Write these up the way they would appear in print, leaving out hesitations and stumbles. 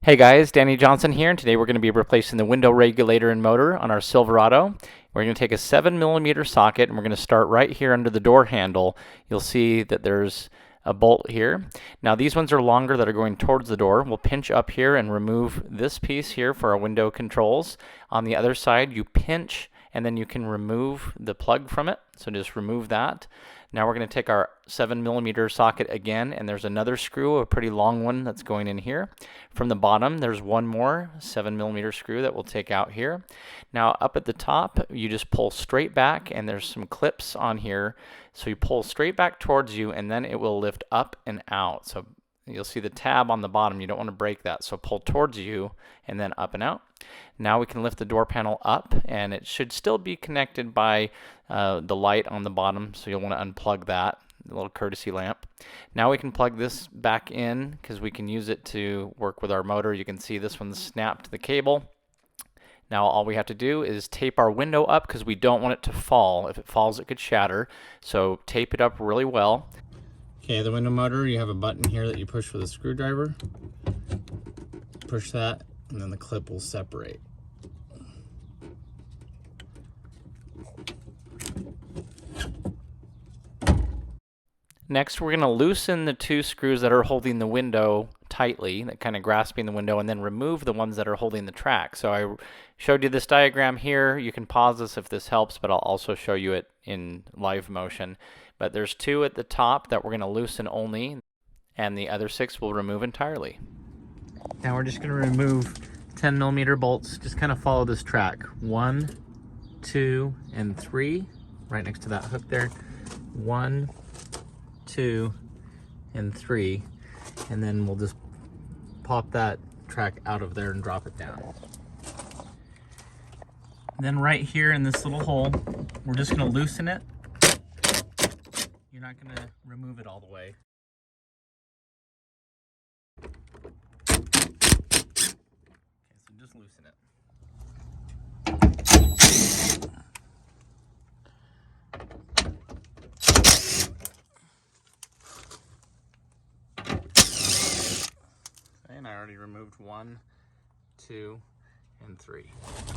Hey guys, Danny Johnson here, and today we're going to be replacing the window regulator and motor on our Silverado. We're going to take a 7mm socket and we're going to start right here under the door handle. You'll see that there's a bolt here. Now these ones are longer that are going towards the door. We'll pinch up here and remove this piece here for our window controls. On the other side you pinch and then you can remove the plug from it. So just remove that. Now we're going to take our 7mm socket again, and there's another screw, a pretty long one that's going in here. From the bottom there's one more 7mm screw that we'll take out here. Now up at the top you just pull straight back, and there's some clips on here. So you pull straight back towards you and then it will lift up and out. So you'll see the tab on the bottom. You don't want to break that. So pull towards you and then up and out. Now we can lift the door panel up, and it should still be connected by the light on the bottom. So you'll want to unplug that, the little courtesy lamp. Now we can plug this back in because we can use it to work with our motor. You can see this one's snapped to the cable. Now all we have to do is tape our window up because we don't want it to fall. If it falls, it could shatter. So tape it up really well. Okay, the window motor, you have a button here that you push with a screwdriver. Push that, and then the clip will separate. Next, we're going to loosen the two screws that are holding the window tightly, that kind of grasping the window, and then remove the ones that are holding the track. So I showed you this diagram here. You can pause this if this helps, but I'll also show you it in live motion. But there's two at the top that we're going to loosen only, and the other 6 we'll remove entirely. Now we're just going to remove 10mm bolts. Just kind of follow this track. 1, 2, and 3, right next to that hook there. 1, 2, and 3, and then we'll just pop that track out of there and drop it down. Then right here in this little hole, we're just going to loosen it. You're not going to remove it all the way. Okay, so just loosen it. And I already removed 1, 2, and 3.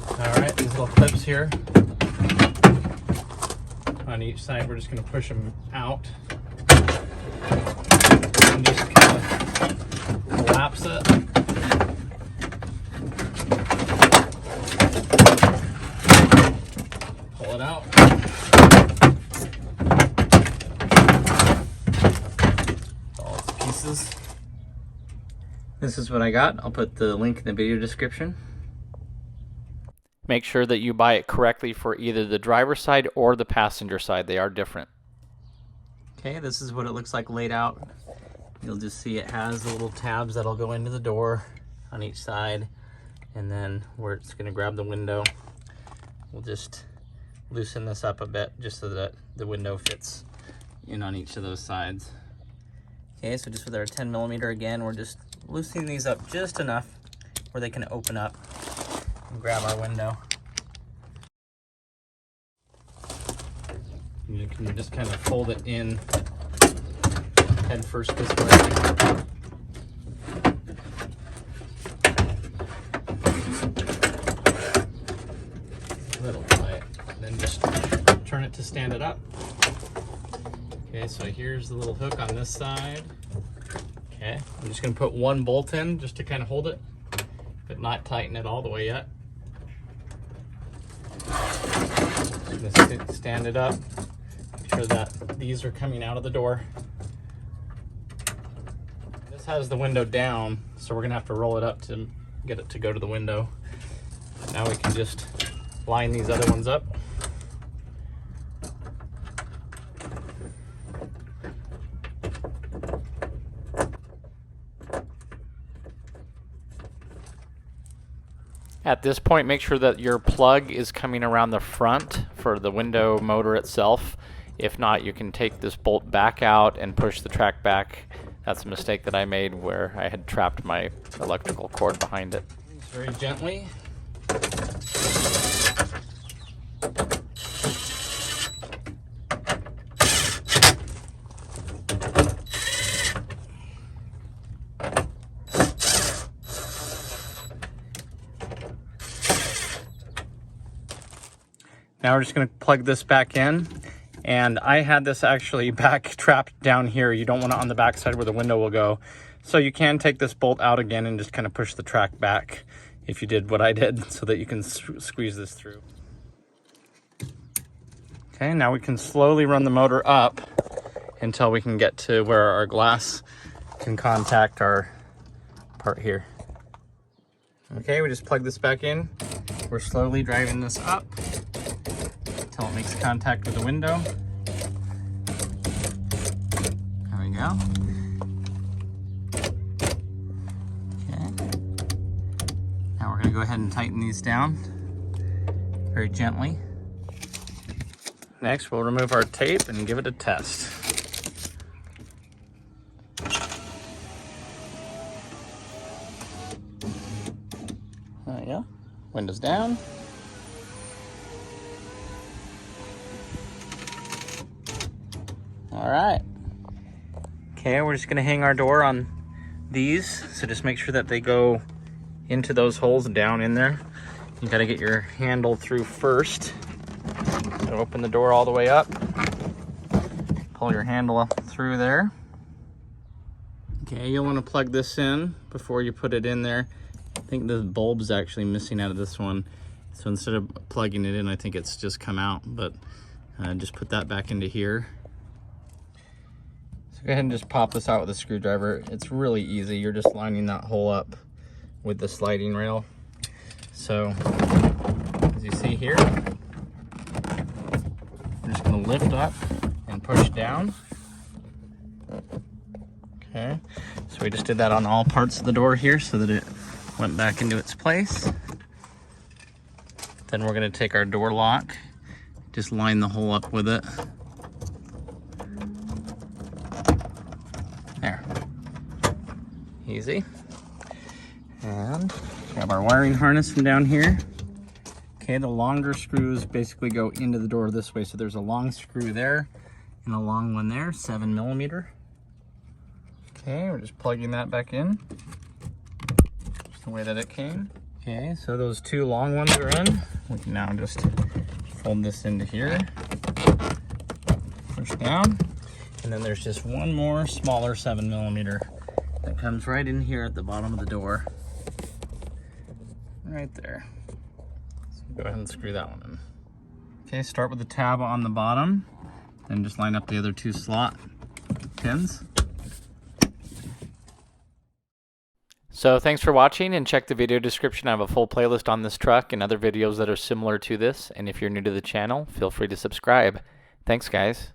All right, these little clips here on each side, we're just going to push them out and just kind of collapse it. Pull it out. All its pieces. This is what I got. I'll put the link in the video description. Make sure that you buy it correctly for either the driver's side or the passenger side. They are different. Okay, this is what it looks like laid out. You'll just see it has the little tabs that'll go into the door on each side, and then where it's going to grab the window, we'll just loosen this up a bit just so that the window fits in on each of those sides. Okay, so just with our 10mm again, we're just loosening these up just enough where they can open up and grab our window. You can just kind of fold it in head first this way. A little tight. Then just turn it to stand it up. Okay, so here's the little hook on this side. Okay, I'm just going to put 1 bolt in just to kind of hold it, but not tighten it all the way yet. Just stand it up, make sure that these are coming out of the door. This has the window down, so we're going to have to roll it up to get it to go to the window. Now we can just line these other ones up. At this point, make sure that your plug is coming around the front for the window motor itself. If not, you can take this bolt back out and push the track back. That's a mistake that I made where I had trapped my electrical cord behind it. Very gently. Now we're just going to plug this back in. And I had this actually back trapped down here. You don't want it on the back side where the window will go. So you can take this bolt out again and just kind of push the track back if you did what I did, so that you can squeeze this through. Okay, now we can slowly run the motor up until we can get to where our glass can contact our part here. Okay, we just plug this back in. We're slowly driving this up until it makes contact with the window. There we go. Okay. Now we're going to go ahead and tighten these down very gently. Next, we'll remove our tape and give it a test. There we go. Windows down. All right. Okay, we're just gonna hang our door on these. So just make sure that they go into those holes and down in there. You gotta get your handle through first. So open the door all the way up. Pull your handle up through there. Okay, you'll wanna plug this in before you put it in there. I think the bulb's actually missing out of this one. So instead of plugging it in, I think it's just come out, but just put that back into here. So go ahead and just pop this out with a screwdriver. It's really easy. You're just lining that hole up with the sliding rail. So as you see here, I'm just gonna lift up and push down. Okay, so we just did that on all parts of the door here so that it went back into its place. Then we're going to take our door lock, just line the hole up with it. There. Easy. And grab our wiring harness from down here. Okay, the longer screws basically go into the door this way. So there's a long screw there and a long one there, 7mm. Okay, we're just plugging that back in. The way that it came. Okay, so those two long ones are in. We can now just fold this into here, push down, and then there's just one more smaller 7mm that comes right in here at the bottom of the door, right there. So go ahead and screw that one in. Okay, start with the tab on the bottom, and just line up the other two slot pins. So thanks for watching, and check the video description. I have a full playlist on this truck and other videos that are similar to this. And if you're new to the channel, feel free to subscribe. Thanks, guys.